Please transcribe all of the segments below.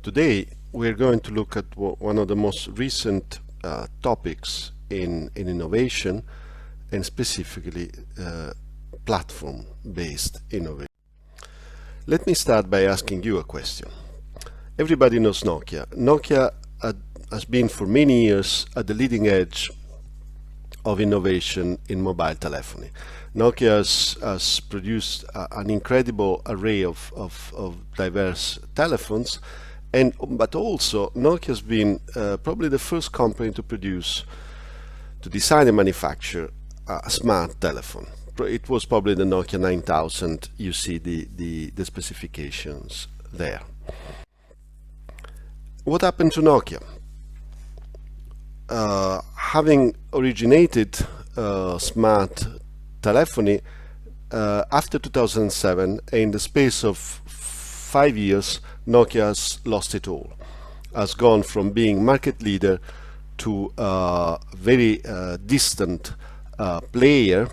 Today we're going to look at one of the most recent topics in innovation, and specifically platform-based innovation. Let me start by asking you a question. Everybody knows Nokia. Nokia has been for many years at the leading edge of innovation in mobile telephony. Nokia has produced an incredible array of diverse telephones, but also Nokia has been probably the first company to design and manufacture a smart telephone. It was probably the Nokia 9000. You see the specifications there. What happened to Nokia? Having originated smart telephony after 2007, in the space of 5 years, Nokia has lost it all. Has gone from being market leader to a very distant player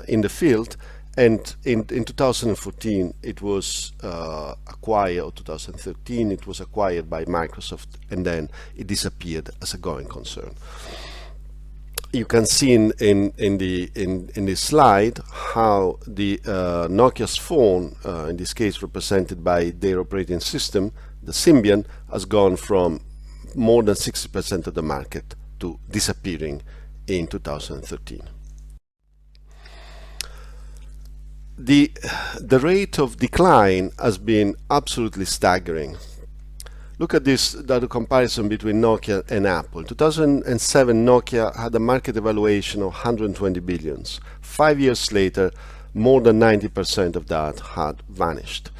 in the field, and in 2014 it was acquired, or 2013 it was acquired by Microsoft, and then it disappeared as a going concern. You can see in this slide how the Nokia's phone, in this case represented by their operating system, the Symbian, has gone from more than 60% of the market to disappearing in 2013. The rate of decline has been absolutely staggering. Look at this, the comparison between Nokia and Apple. In 2007, Nokia had a market evaluation of 120 billions. 5 years later, more than 90% of that had vanished.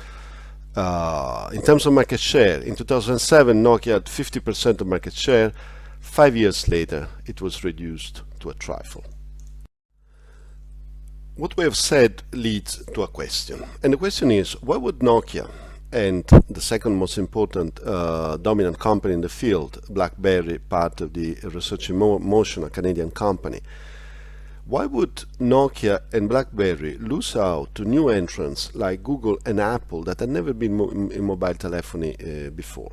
In terms of market share, in 2007, Nokia had 50% of market share. 5 years later, it was reduced to a trifle. What we have said leads to a question, and the question is, why would Nokia and the second most important dominant company in the field, BlackBerry, part of the Research in Motion, a Canadian company, why would Nokia and BlackBerry lose out to new entrants like Google and Apple that had never been in mobile telephony before?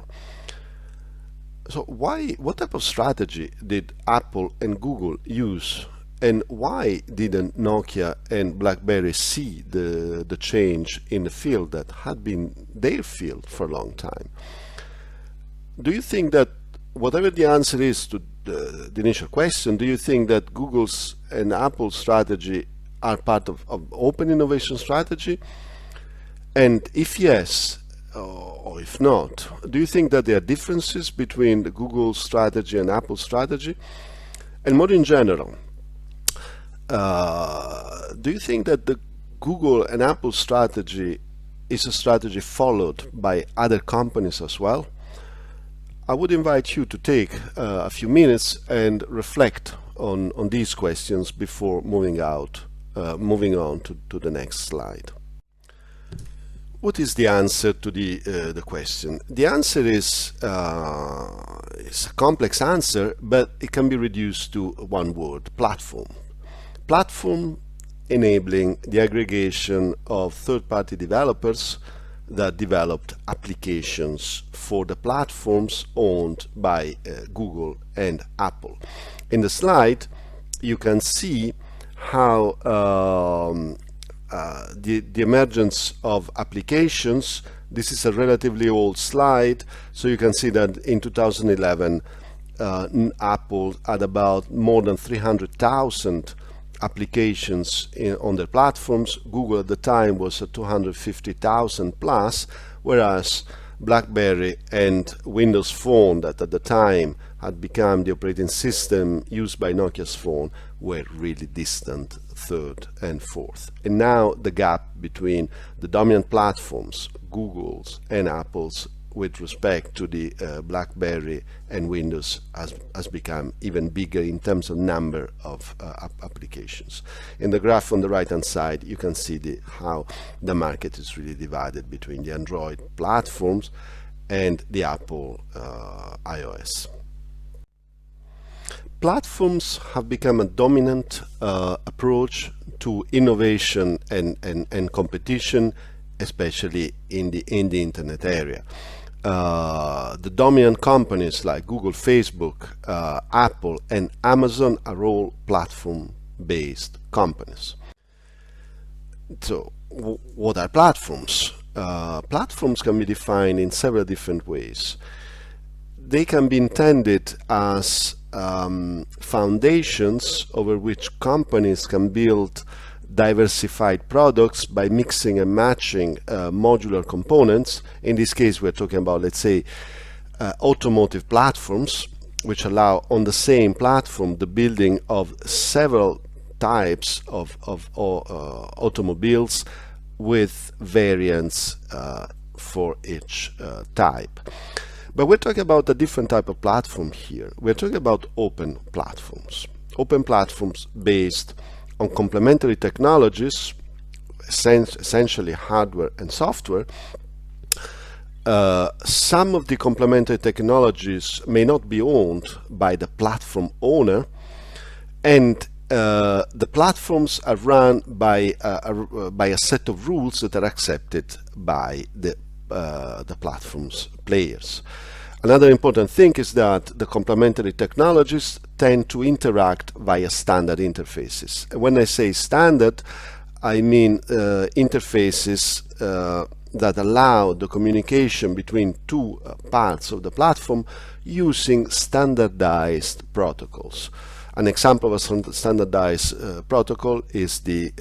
So what type of strategy did Apple and Google use? And why didn't Nokia and BlackBerry see the change in the field that had been their field for a long time? Do you think that, whatever the answer is to the initial question, do you think that Google's and Apple's strategy are part of open innovation strategy? And if yes, or if not, do you think that there are differences between the Google's strategy and Apple's strategy? And more in general, do you think that the Google and Apple strategy is a strategy followed by other companies as well? I would invite you to take a few minutes and reflect on these questions before moving on to the next slide. What is the answer to the question? The answer is a complex answer, but it can be reduced to one word: platform. Platform enabling the aggregation of third-party developers that developed applications for the platforms owned by Google and Apple. In the slide, you can see how the emergence of applications. This is a relatively old slide, so you can see that in 2011 Apple had about more than 300,000 applications on their platforms. Google at the time was at 250,000 plus, whereas BlackBerry and Windows Phone, that at the time had become the operating system used by Nokia's phone, were really distant third and fourth. And now the gap between the dominant platforms, Google's and Apple's, with respect to the BlackBerry and Windows, has become even bigger in terms of number of applications. In the graph on the right hand side, you can see how the market is really divided between the Android platforms and the Apple iOS. Platforms have become a dominant approach to innovation and competition, especially in the internet area. the dominant companies like Google, Facebook, Apple, and Amazon are all platform-based companies. So, what are platforms? Platforms can be defined in several different ways. They can be intended as foundations over which companies can build diversified products by mixing and matching modular components. In this case, we're talking about, let's say, automotive platforms, which allow on the same platform the building of several types of automobiles with variants for each type. But we're talking about a different type of platform here. We're talking about open platforms. Open platforms based on complementary technologies, essentially hardware and software. Some of the complementary technologies may not be owned by the platform owner, and the platforms are run by a set of rules that are accepted by the platform's players. Another important thing is that the complementary technologies tend to interact via standard interfaces. When I say standard, I mean interfaces that allow the communication between two parts of the platform using standardized protocols. An example of a standardized protocol is the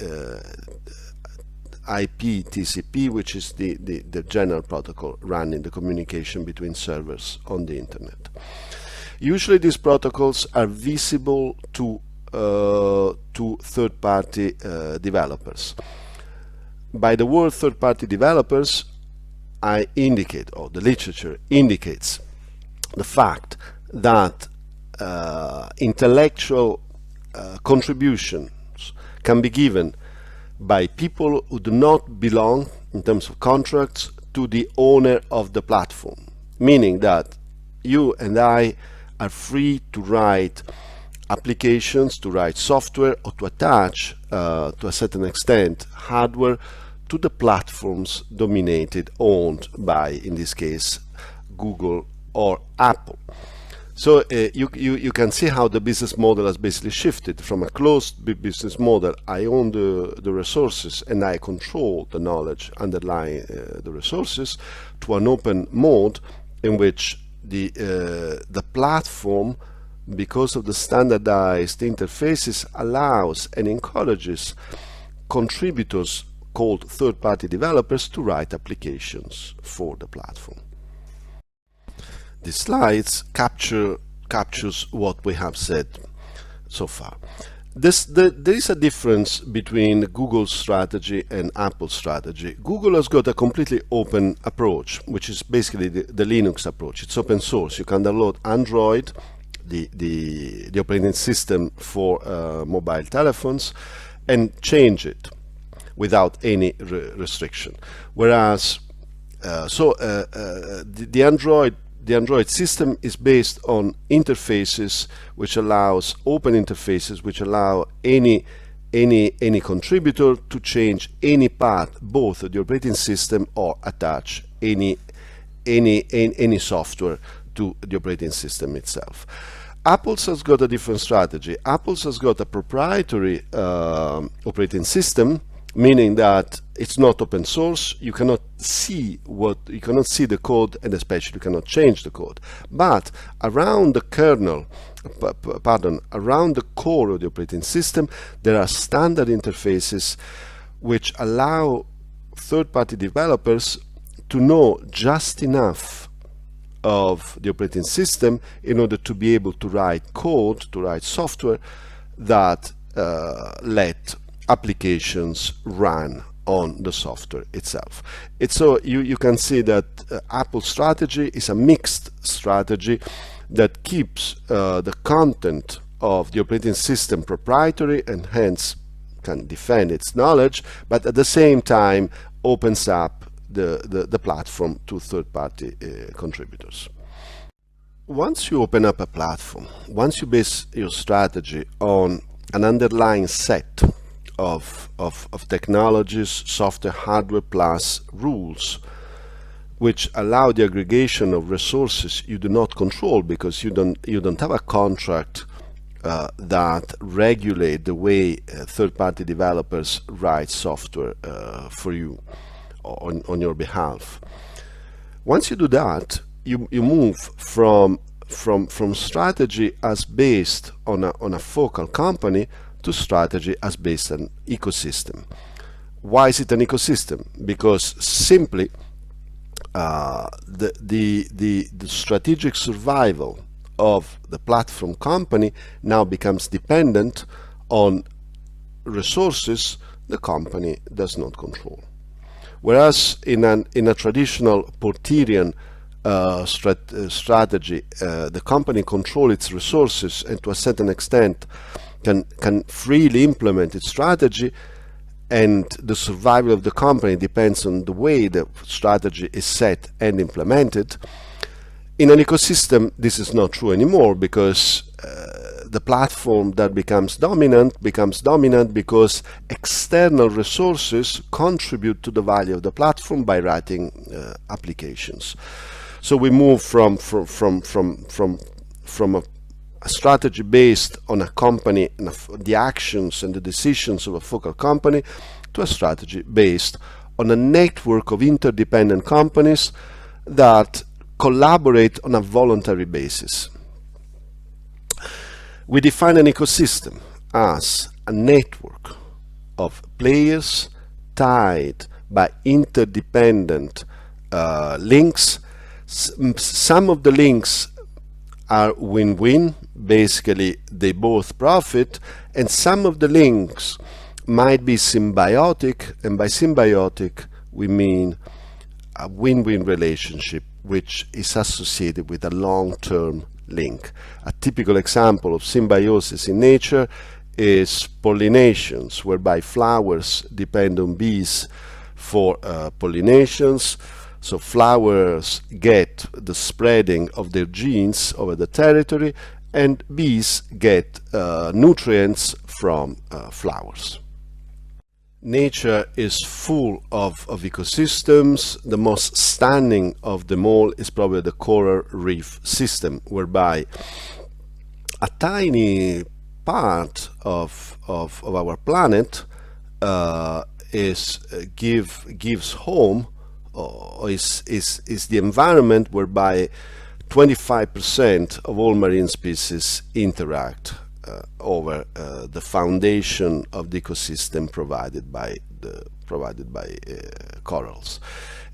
IP TCP, which is the general protocol running the communication between servers on the internet. Usually these protocols are visible to third-party developers. By the word third-party developers, I indicate, or the literature indicates, the fact that intellectual contributions can be given by people who do not belong, in terms of contracts, to the owner of the platform. Meaning that you and I are free to write applications, to write software, or to attach, to a certain extent, hardware to the platforms dominated, owned by, in this case, Google or Apple. So you can see how the business model has basically shifted from a closed business model. I own the resources and I control the knowledge underlying the resources, to an open mode in which the platform, because of the standardized interfaces, allows and encourages contributors called third-party developers to write applications for the platform. The slides captures what we have said so far. There is a difference between Google's strategy and Apple's strategy. Google has got a completely open approach, which is basically the Linux approach. It's open source. You can download Android, the operating system for mobile telephones, and change it without any restriction. Whereas, the Android system is based on interfaces which allows open interfaces which allow any contributor to change any part, both of the operating system, or attach any software to the operating system itself. Apple's has got a different strategy. Apple's has got a proprietary operating system, meaning that it's not open source. You cannot see the code, and especially you cannot change the code. But around the kernel, around the core of the operating system, there are standard interfaces which allow third-party developers to know just enough of the operating system in order to be able to write code, to write software that let applications run on the software itself. So you can see that Apple's strategy is a mixed strategy that keeps the content of the operating system proprietary and hence can defend its knowledge, but at the same time opens up the platform to third-party contributors. Once you open up a platform, once you base your strategy on an underlying set of technologies, software, hardware plus rules, which allow the aggregation of resources you do not control, because you don't have a contract that regulate the way third-party developers write software for you on your behalf. Once you do that, you move from strategy as based on a focal company to strategy as based on ecosystem. Why is it an ecosystem? Because simply the strategic survival of the platform company now becomes dependent on resources the company does not control. Whereas in a traditional Porterian strategy, the company controls its resources and to a certain extent can freely implement its strategy, and the survival of the company depends on the way the strategy is set and implemented. In an ecosystem, this is not true anymore, because the platform that becomes dominant because external resources contribute to the value of the platform by writing applications. So we move from a strategy based on a company, the actions and the decisions of a focal company, to a strategy based on a network of interdependent companies that collaborate on a voluntary basis. We define an ecosystem as a network of players tied by interdependent links. Some of the links are win-win, basically they both profit, and some of the links might be symbiotic, and by symbiotic we mean a win-win relationship which is associated with a long-term link. A typical example of symbiosis in nature is pollinations, whereby flowers depend on bees for pollinations. So flowers get the spreading of their genes over the territory, and bees get nutrients from flowers. Nature is full of ecosystems. The most stunning of them all is probably the coral reef system, whereby a tiny part of our planet gives home, or is the environment whereby 25% of all marine species interact over the foundation of the ecosystem provided by corals.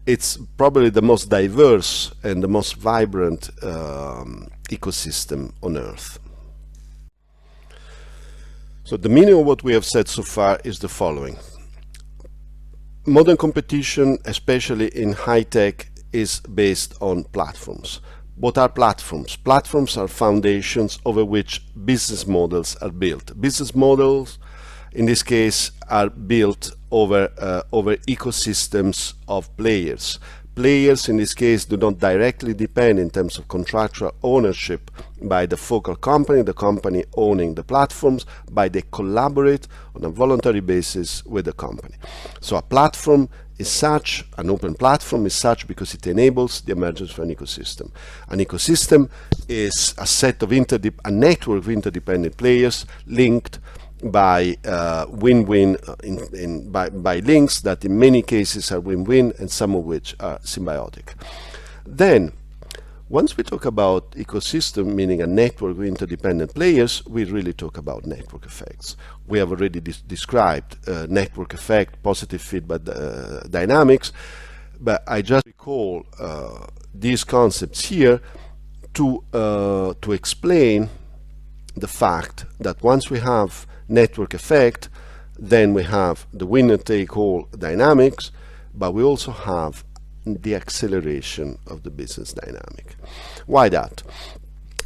It's probably the most diverse and the most vibrant ecosystem on Earth. So the meaning of what we have said so far is the following. Modern competition, especially in high tech, is based on platforms. What are platforms? Platforms are foundations over which business models are built. Business models, in this case, are built over ecosystems of players. Players, in this case, do not directly depend in terms of contractual ownership by the focal company, the company owning the platforms, but they collaborate on a voluntary basis with the company. So a platform is such, an open platform is such because it enables the emergence of an ecosystem. An ecosystem is a set of a network of interdependent players linked by win-win by links that in many cases are win-win, and some of which are symbiotic. Then, once we talk about ecosystem, meaning a network of interdependent players, we really talk about network effects. We have already described network effect, positive feedback dynamics, but I just recall these concepts here to explain the fact that once we have network effect, then we have the winner-take-all dynamics, but we also have the acceleration of the business dynamic. Why that?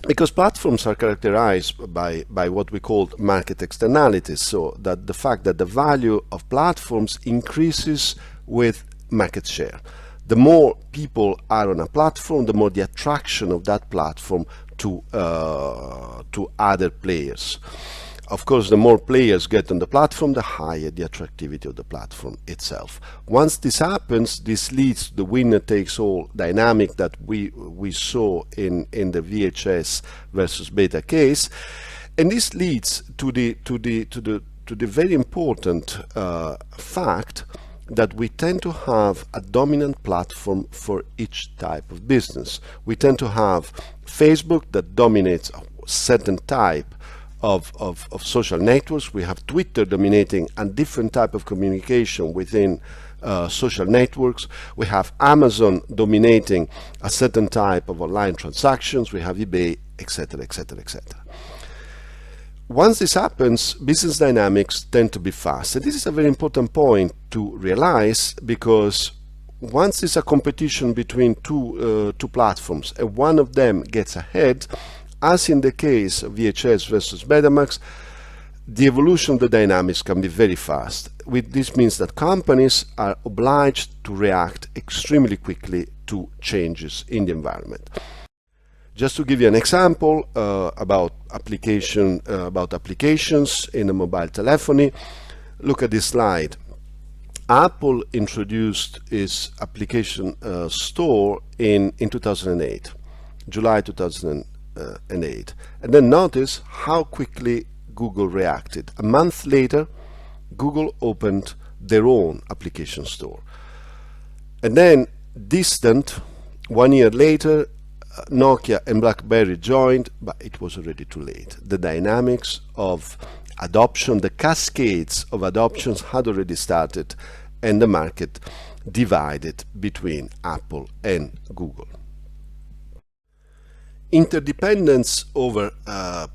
Because platforms are characterized by what we call market externalities, so that the fact that the value of platforms increases with market share. The more people are on a platform, the more the attraction of that platform to other players. Of course, the more players get on the platform, the higher the attractivity of the platform itself. Once this happens, this leads to the winner-takes-all dynamic that we saw in the VHS versus beta case, and this leads to the very important fact that we tend to have a dominant platform for each type of business. We tend to have Facebook that dominates a certain type of social networks. We have Twitter dominating a different type of communication within social networks. We have Amazon dominating a certain type of online transactions. We have eBay, etc., etc., etc. Once this happens, business dynamics tend to be fast. And this is a very important point to realize, because once there's a competition between two platforms and one of them gets ahead, as in the case of VHS versus Betamax, the evolution of the dynamics can be very fast. This means that companies are obliged to react extremely quickly to changes in the environment. Just to give you an example about applications in a mobile telephony, look at this slide. Apple introduced its application store in 2008, July 2008, and then notice how quickly Google reacted. A month later, Google opened their own application store, and then distant 1 year later, Nokia and BlackBerry joined, but it was already too late. The dynamics of adoption, the cascades of adoptions had already started, and the market divided between Apple and Google. Interdependence over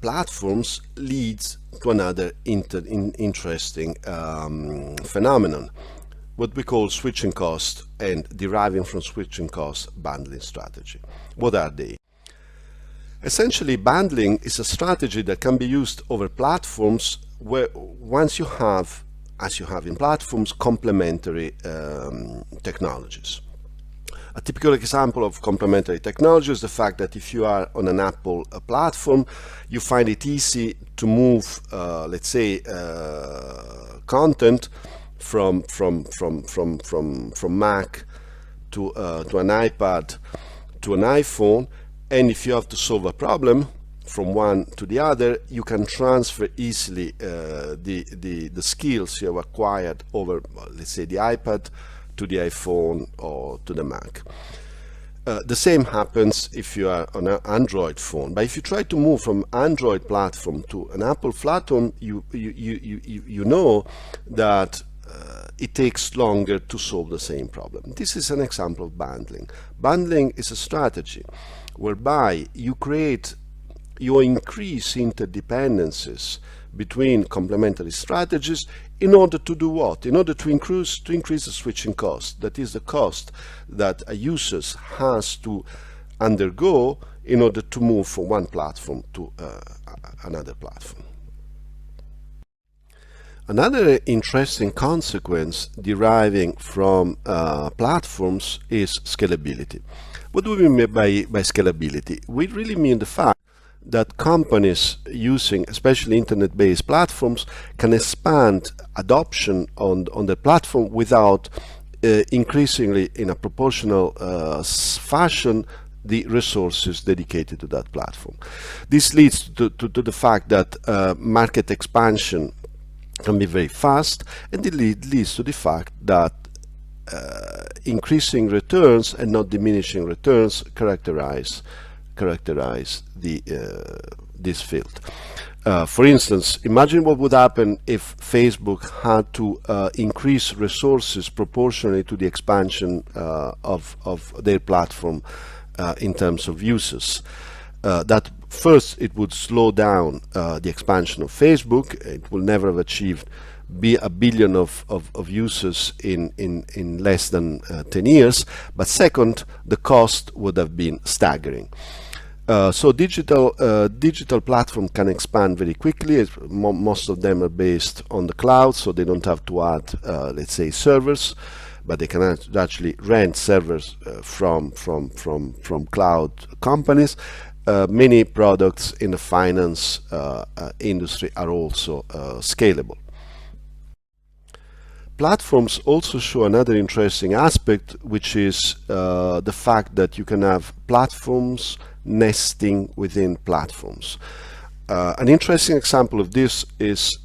platforms leads to another interesting phenomenon, what we call switching cost and deriving from switching cost bundling strategy. What are they? Essentially, bundling is a strategy that can be used over platforms where once you have, as you have in platforms, complementary technologies. A typical example of complementary technology is the fact that if you are on an Apple platform, you find it easy to move, let's say, content from Mac to an iPad to an iPhone, and if you have to solve a problem from one to the other, you can transfer easily the skills you have acquired over, let's say, the iPad to the iPhone or to the Mac. The same happens if you are on an Android phone. But if you try to move from Android platform to an Apple platform, you know that it takes longer to solve the same problem. This is an example of bundling. Bundling is a strategy whereby you increase interdependencies between complementary strategies in order to do what? In order to increase the switching cost. That is the cost that a user has to undergo in order to move from one platform to another platform. Another interesting consequence deriving from platforms is scalability. What do we mean by scalability? We really mean the fact that companies using especially internet-based platforms can expand adoption on the platform without increasingly in a proportional fashion the resources dedicated to that platform. This leads to the fact that market expansion can be very fast, and it leads to the fact that increasing returns and not diminishing returns characterize this field. For instance, imagine what would happen if Facebook had to increase resources proportionally to the expansion of their platform in terms of users. That first, it would slow down the expansion of Facebook. It will never have achieved a billion of users in less than 10 years. But second, the cost would have been staggering. So digital platform can expand very quickly. Most of them are based on the cloud, so they don't have to add, let's say, servers, but they can actually rent servers from cloud companies. many products in the finance industry are also scalable. Platforms also show another interesting aspect, which is the fact that you can have platforms nesting within platforms. An interesting example of this is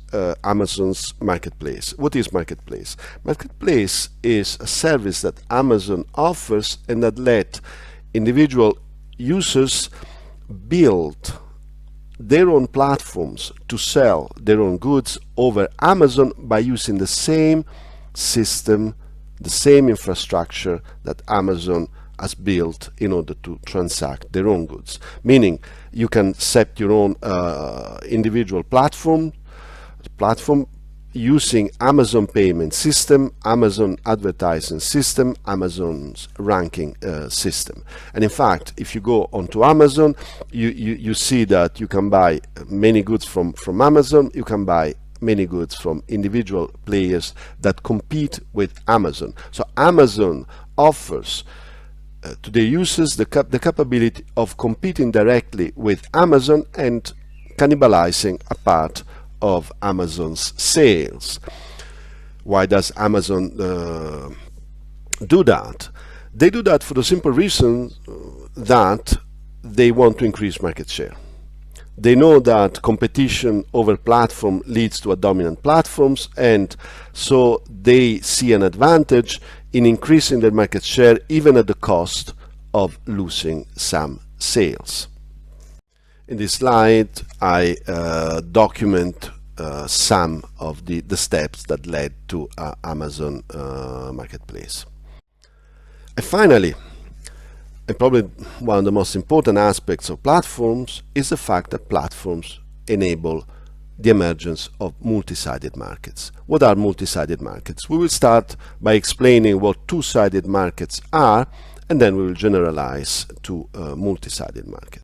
Amazon's Marketplace. What is Marketplace? Marketplace is a service that Amazon offers and that let individual users build their own platforms to sell their own goods over Amazon by using the same system, the same infrastructure that Amazon has built in order to transact their own goods. Meaning you can set your own individual platform using Amazon payment system, Amazon advertising system, Amazon's ranking system. And in fact, if you go onto Amazon, you see that you can buy many goods from Amazon, you can buy many goods from individual players that compete with Amazon. So Amazon offers to their users the capability of competing directly with Amazon and cannibalizing a part of Amazon's sales. Why does Amazon do that? They do that for the simple reason that they want to increase market share. They know that competition over platform leads to a dominant platforms, and so they see an advantage in increasing their market share even at the cost of losing some sales. In this slide, I document some of the steps that led to Amazon Marketplace. And finally, and probably one of the most important aspects of platforms is the fact that platforms enable the emergence of multi-sided markets. What are multi-sided markets? We will start by explaining what two-sided markets are, and then we will generalize to multi-sided markets.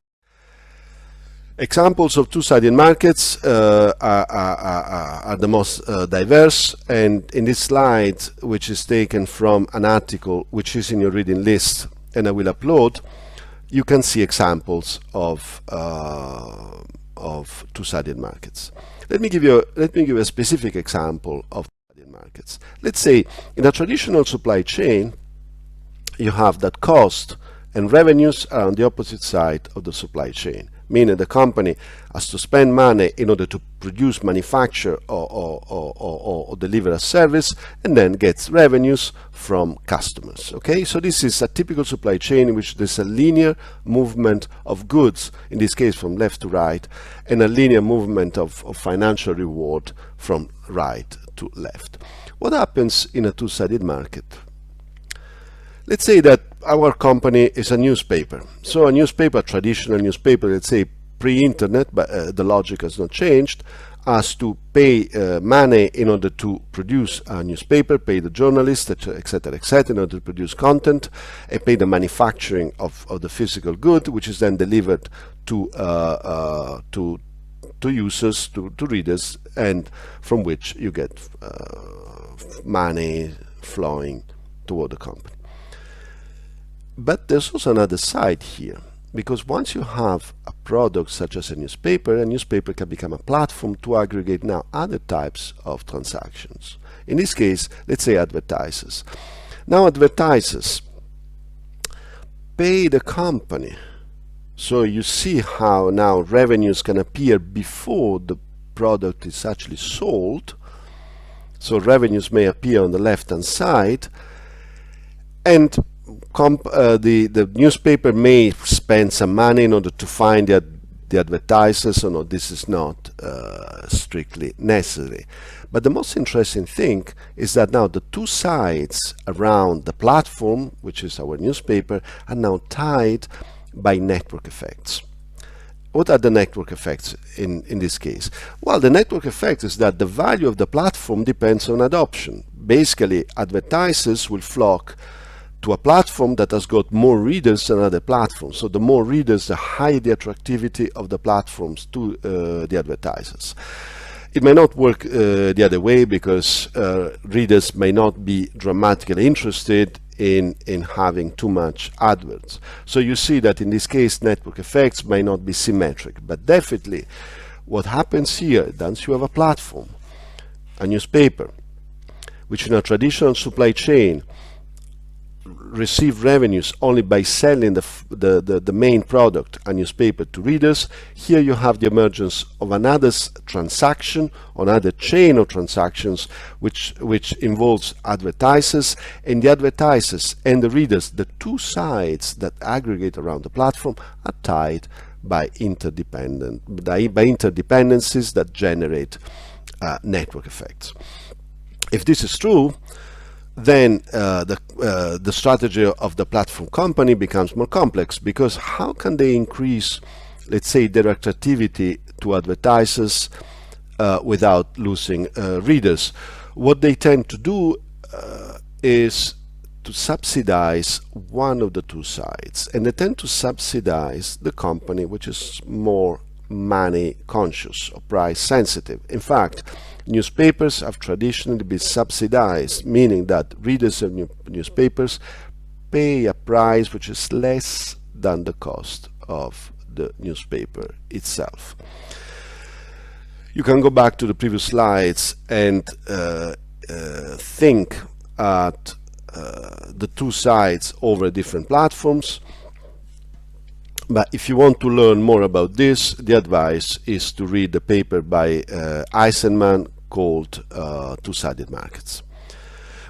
Examples of two-sided markets are the most diverse, and in this slide, which is taken from an article which is in your reading list and I will upload, you can see examples of two-sided markets. Let me give you a specific example of two-sided markets. Let's say in a traditional supply chain, you have that cost and revenues are on the opposite side of the supply chain, meaning the company has to spend money in order to produce, manufacture, or deliver a service, and then gets revenues from customers. Okay, so this is a typical supply chain in which there's a linear movement of goods, in this case from left to right, and a linear movement of financial reward from right to left. What happens in a two-sided market? Let's say that our company is a newspaper. So a newspaper, a traditional newspaper, let's say pre-internet, but the logic has not changed, has to pay money in order to produce a newspaper, pay the journalists, etc., in order to produce content, and pay the manufacturing of the physical good, which is then delivered to users, to readers, and from which you get money flowing toward the company. But there's also another side here, because once you have a product such as a newspaper can become a platform to aggregate now other types of transactions. In this case, let's say advertisers. Now advertisers pay the company. So you see how now revenues can appear before the product is actually sold. So revenues may appear on the left-hand side, and the newspaper may spend some money in order to find the advertisers. So no, this is not strictly necessary. But the most interesting thing is that now the two sides around the platform, which is our newspaper, are now tied by network effects. What are the network effects in this case? Well, the network effect is that the value of the platform depends on adoption. Basically, advertisers will flock to a platform that has got more readers than other platforms. So the more readers, the higher the attractivity of the platforms to the advertisers. It may not work the other way, because readers may not be dramatically interested in having too much adverts. So you see that in this case network effects may not be symmetric, but definitely what happens here, once you have a platform, a newspaper, which in a traditional supply chain receive revenues only by selling the main product, a newspaper, to readers. Here you have the emergence of another transaction, another chain of transactions, which involves advertisers, and the advertisers and the readers, the two sides that aggregate around the platform, are tied by interdependencies that generate network effects. If this is true, then the strategy of the platform company becomes more complex, because how can they increase, let's say, their attractivity to advertisers without losing readers? What they tend to do is to subsidize one of the two sides, and they tend to subsidize the company which is more money conscious or price sensitive. In fact, newspapers have traditionally been subsidized, meaning that readers of newspapers pay a price which is less than the cost of the newspaper itself. You can go back to the previous slides and think at the two sides over different platforms. But if you want to learn more about this, the advice is to read the paper by Eisenman called Two-Sided Markets.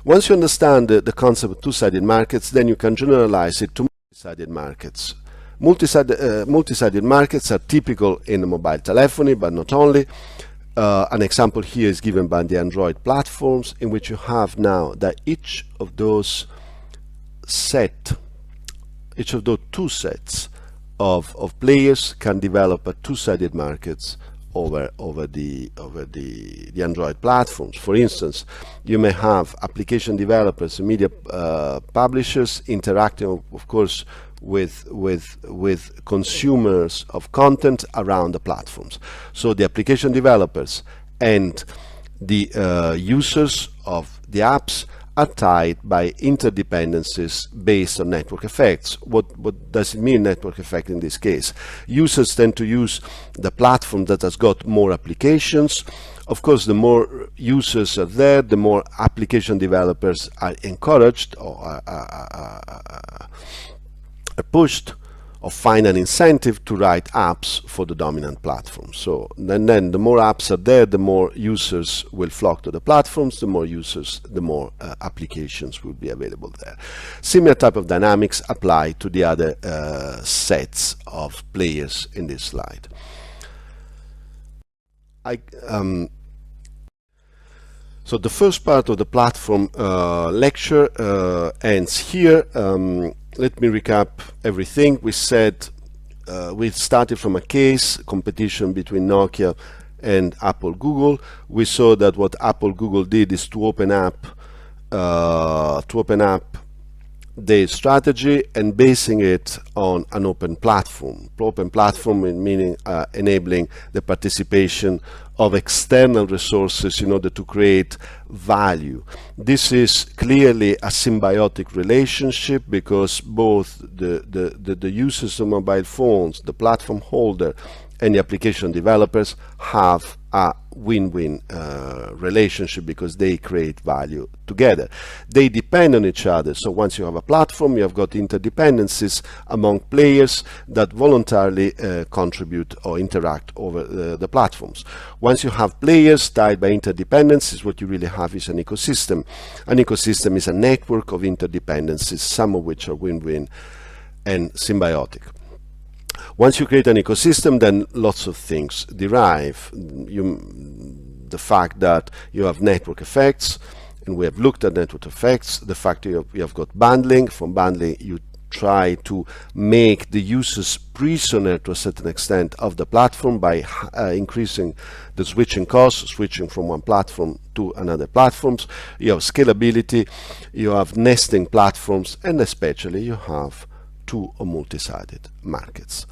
Once you understand the concept of two-sided markets, then you can generalize it to multi-sided markets. Multi-sided markets are typical in mobile telephony, but not only. An example here is given by the Android platforms, in which you have now that each of those two sets of players can develop a two-sided markets over the Android platforms. For instance, you may have application developers and media publishers interacting, of course, with consumers of content around the platforms. So the application developers and the users of the apps are tied by interdependencies based on network effects. What does it mean, network effect, in this case? Users tend to use the platform that has got more applications. Of course, the more users are there, the more application developers are encouraged or are pushed or find an incentive to write apps for the dominant platform. So then the more apps are there, the more users will flock to the platforms, the more users, the more applications will be available there. Similar type of dynamics apply to the other sets of players in this slide. So the first part of the platform lecture ends here. Let me recap everything. We said we started from a case competition between Nokia and Apple Google. We saw that what Apple Google did is to open up their strategy and basing it on an open platform. Open platform meaning enabling the participation of external resources in order to create value. This is clearly a symbiotic relationship, because both the users of mobile phones, the platform holder, and the application developers have a win-win relationship, because they create value together. They depend on each other. So once you have a platform, you have got interdependencies among players that voluntarily contribute or interact over the platforms. Once you have players tied by interdependencies, what you really have is an ecosystem. An ecosystem is a network of interdependencies, some of which are win-win and symbiotic. Once you create an ecosystem, then lots of things derive. The fact that you have network effects, and we have looked at network effects, the fact you have got bundling. From bundling, you try to make the users prisoner to a certain extent of the platform by increasing the switching costs, switching from one platform to another platforms. You have scalability, you have nesting platforms, and especially you have two or multi-sided markets.